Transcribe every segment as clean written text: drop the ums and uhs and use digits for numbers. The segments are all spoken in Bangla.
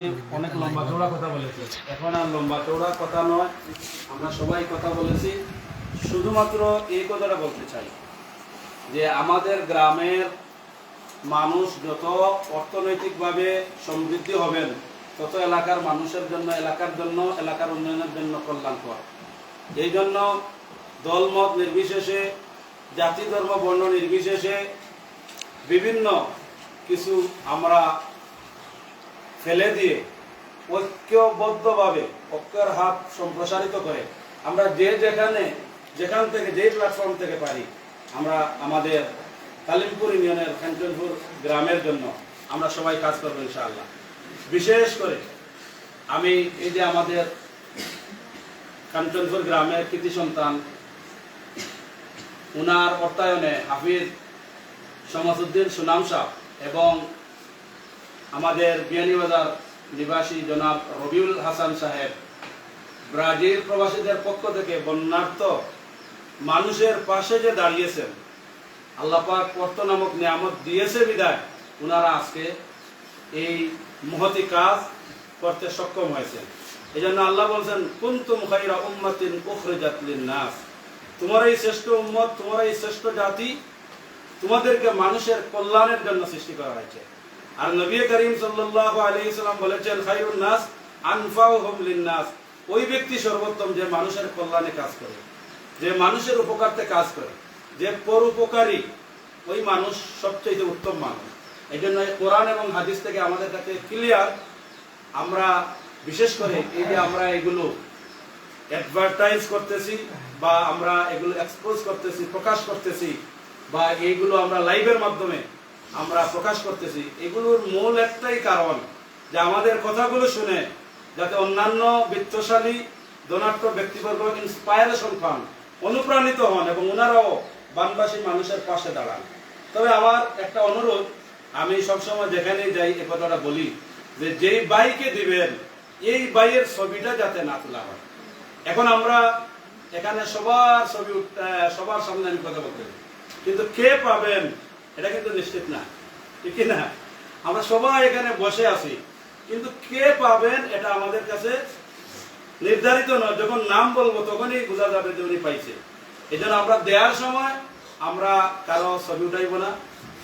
অনেক লম্বা চৌড়া কথা বলেছি, এখন আর লম্বা চৌড়া কথা নয়, আমরা সবাই কথা বলেছি। শুধুমাত্র এই কথাটা বলতে চাই যে আমাদের গ্রামের মানুষ যত অর্থনৈতিকভাবে সমৃদ্ধি হবেন তত এলাকার মানুষের জন্য, এলাকার উন্নয়নের জন্য কল্যাণকর। এই জন্য দলমত নির্বিশেষে, জাতি ধর্ম বর্ণ নির্বিশেষে বিভিন্ন কিছু আমরা ফেলে দিয়ে ঐক্যবদ্ধভাবে ঐক্যের হাত সম্প্রসারিত করে আমরা যেখান থেকে যে প্ল্যাটফর্ম থেকে পারি আমরা আমাদের কালিমপুর ইউনিয়নের কাঞ্চনপুর গ্রামের জন্য আমরা সবাই কাজ করবো ইনশাআল্লাহ। বিশেষ করে আমি এই যে আমাদের কাঞ্চনপুর গ্রামের কৃতি সন্তান, উনার অর্থায়নে হাফিজ শামসুদ্দিন সুনাম সাহেব এবং আমাদের বিয়ানীবাজার নিবাসী জনাব রবিউল হাসান সাহেব ব্রাজিল প্রবাসীদের পক্ষ থেকে বন্যার্থ মানুষের পাশে যে দাঁড়িয়েছেন, আল্লাহ পাক অর্থ নামক নিয়ামত দিয়েছে বিদায় উনারা আজকে এই মহতি কাজ করতে সক্ষম হয়েছেন। এই জন্য আল্লাহ বলছেন, কুনতুম খায়রা উম্মাতিন উখরিজাত লিন-নাস, তোমার এই শ্রেষ্ঠ উম্মত, তোমার এই শ্রেষ্ঠ জাতি, তোমাদেরকে মানুষের কল্যাণের জন্য সৃষ্টি করা হয়েছে। আর নবী করিম সাল্লাল্লাহু আলাইহি সাল্লাম বলেছেন, খায়রুন নাস আনফাউহুম লিন-নাস, ওই ব্যক্তি সর্বোত্তম যে মানুষের কল্যাণে কাজ করে, যে মানুষের উপকারতে কাজ করে, যে পরোপকারী, ওই মানুষ সবচেয়ে উত্তম মানুষ। এই জন্য কোরআন এবং হাদিস থেকে আমাদের কাছে ক্লিয়ার, আমরা বিশেষ করে এই যে আমরা এগুলো অ্যাডভার্টাইজ করতেছি বা আমরা এগুলো এক্সপোজ করতেছি, প্রকাশ করতেছি, বা এইগুলো আমরা লাইভের মাধ্যমে আমরা প্রকাশ করতেছি, এগুলোর মূল একটাই কারণ যে আমাদের কথাগুলো শুনে যাতে অন্যান্য বিত্তশালী ধনাঢ্য ব্যক্তিবর্গ ইন্সপায়ারেশন পান, অনুপ্রাণিত হন এবং ওনারাও বানবাসী মানুষের পাশে দাঁড়ান। তবে আমার একটা অনুরোধ, আমি সবসময় যেখানেই যাই এ কথাটা বলি যে যেই বাইকে দিবেন এই বাইয়ের ছবিটা যাতে না তোলা হয়। এখন আমরা এখানে সবার ছবি সবার সামনে আমি কথা বলতে, কিন্তু কে পাবেন এটা কিন্তু নিশ্চিত না, ঠিক না? আমরা সবাই এখানে বসে আছি, কিন্তু কে পাবেন এটা আমাদের কাছে নির্ধারিত নয়। যখন নাম বলবো তখনই বোঝা যাবে যে উনি পাইছে। এই জন্য আমরা দেওয়ার সময় আমরা কারো ছবি উঠাইব না,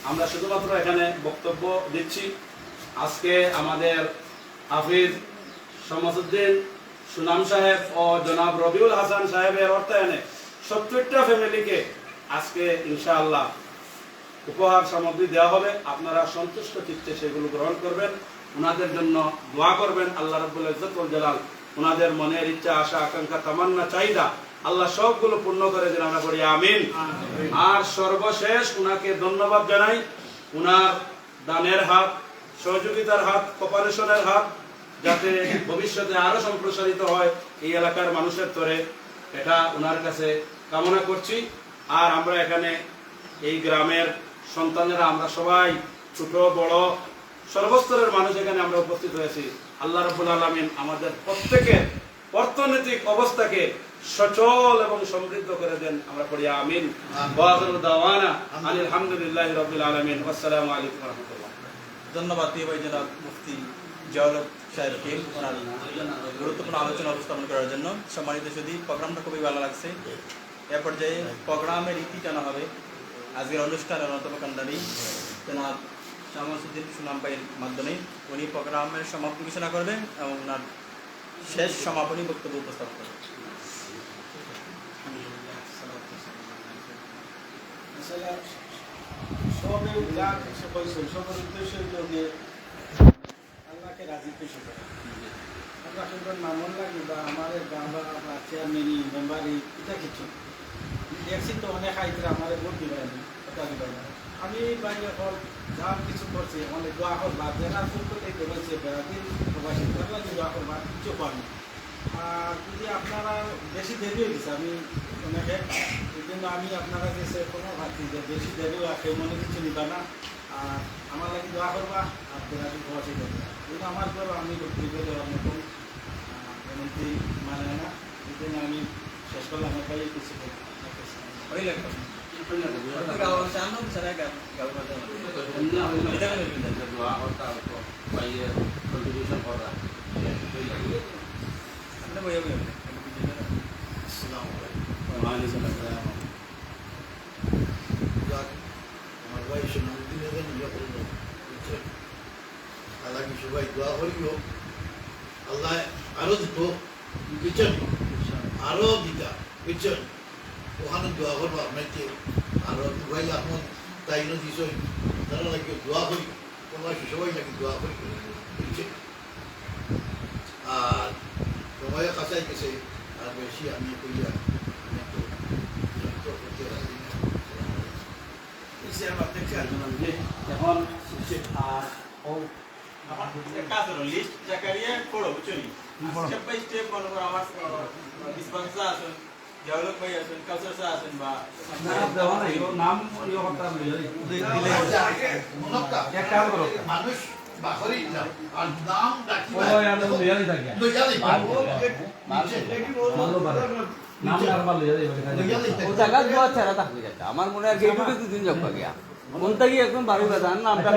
আমরা শুধুমাত্র এখানে বক্তব্য দিচ্ছি। আজকে আমাদের হাফিজ শামসুদ্দিন সুনাম সাহেব ও জনাব রবিউল হাসান সাহেবের অর্থায়নে 70টা ফ্যামিলিকে আজকে ইনশাআল্লাহ উপহার সামগ্রী দেওয়া হবে। আপনারা সন্তুষ্ট চিত্তে সেগুলো গ্রহণ করবেন, ওনাদের জন্য দোয়া করবেন। আল্লাহ রাব্বুল ইজ্জত ওয়াল জালাল ওনাদের মনের ইচ্ছা, আশা, আকাঙ্ক্ষা, তামান্না, চাহিদা আল্লাহ সবগুলো পূর্ণ করে দেন, আমরা বলি আমিন। আর সর্বশেষ ওনাকে ধন্যবাদ জানাই, ওনার দানের হাত, সহযোগিতার হাত, কোঅপারেশনের হাত যাতে ভবিষ্যতে আরো সম্প্রসারিত হয় এই এলাকার মানুষের তরে, এটা ওনার কাছে কামনা করছি। আর আমরা এখানে এই গ্রামের সন্তানেরা আমরা সবাই ছোট বড় সর্বস্তরের মানুষ এখানে আমরা উপস্থিত হয়েছি। আল্লাহ রাব্বুল আলামিন আমাদের প্রত্যেকের অর্থনৈতিক অবস্থাকে সচল এবং সমৃদ্ধ করে দেন, আমরা পড়ি আমিন। ওয়া আখিরু দাওয়ানা আলহামদুলিল্লাহি রাব্বিল আলামিন। আসসালামু আলাইকুম ওয়া রাহমাতুল্লাহ। ধন্যবাদ ভাই জনাব মুফতি জিয়াউল হক সাহেবকে ওনার গুরুত্বপূর্ণ আলোচনা উপস্থাপন করার জন্য। সম্মানিত সুধী, প্রোগ্রামটা খুবই ভালো লাগছে। এ পর্যায়ে প্রোগ্রামের রীতি জানা হবে। আজকের অনুষ্ঠানের অন্যতম কান্ডারি জনাব শামসুদ্দিন সুনাম ভাইয়ের মাধ্যমে উনি প্রোগ্রামের সমাপ্তি ঘোষণা করবেন এবং ওনার শেষ সমাপনী বক্তব্য উপস্থাপন করবেন। আল্লাহকে রাজি খুশি করে আমরা সুন্দর মামুন লাগি বা আমাদের গাঁ বা চেয়ারম্যানি মেম্বারি এটা কিছু দেখছি তো অনেক আইতে আমাদের ভোট দিবেন, আমি বাইরে হল যা কিছু করছি অনেক দোয়া হল বা জেলার পক্ষ থেকে বলছে ব্রাজিল প্রবাসী তারা দোয়া করবার কিছু পারি। আর যদি আপনারা বেশি দেরি হয়ে গেছে, আমি অনেকে এই জন্য আমি আপনারা গেছে কোনো ভাবছি যে বেশি দেরি কেউ মনে কিছু নিবা না, আর আমার লাগে দোয়া করবা আর ব্রাজিল প্রবাসী করবা। কিন্তু আমার পর আমি বিগত দেওয়ার মতন এমনটি মানে না, এই জন্য আমি শেষ করলাম। আমার কিছু গাঁও সামনে সারা গাঁও কথা এটা কেন বুঝলেন দোয়া করতে পাইয়ে কন্ট্রিবিউশন করা আপনি বইয়া বইয়া আমার ভাই সোনামুদ্দিনে যেন ইয়ে করলো বুঝছেন আল্লাহ কি সবাই দোয়া করিও আল্লাহ আরো দিত বুঝছেন আরো দিতা বুঝছেন ওখানে দোয়া করবো আপনাকে আরো ভাই এখন তাই না দিস তারা লাগে দোয়া করি তোমরা সবাই লাগে দোয়া করি বুঝছেন আর সময় কাছাই গেছে আর বেশি আমি কইয়া এখন কাজ হলো লিস্ট জাকারিয়া পড়ো বুঝছনি স্টেপ বাই স্টেপ মনে করো আমার ডিসপেন্সার আছেন ডেভেলপ ভাই আছেন কালচার স্যার আছেন বা নাম ইয়ে করতে এক কাজ করো মানুষ বাহরি না আর নাম ডাকি জায়গা দোয়া ছাড়া থাকবে যেটা আমার মনে হয় এইটুকু দুদিন যাবো গিয়া কোনটা গিয়ে একদম বাড়ি বাজান নামটা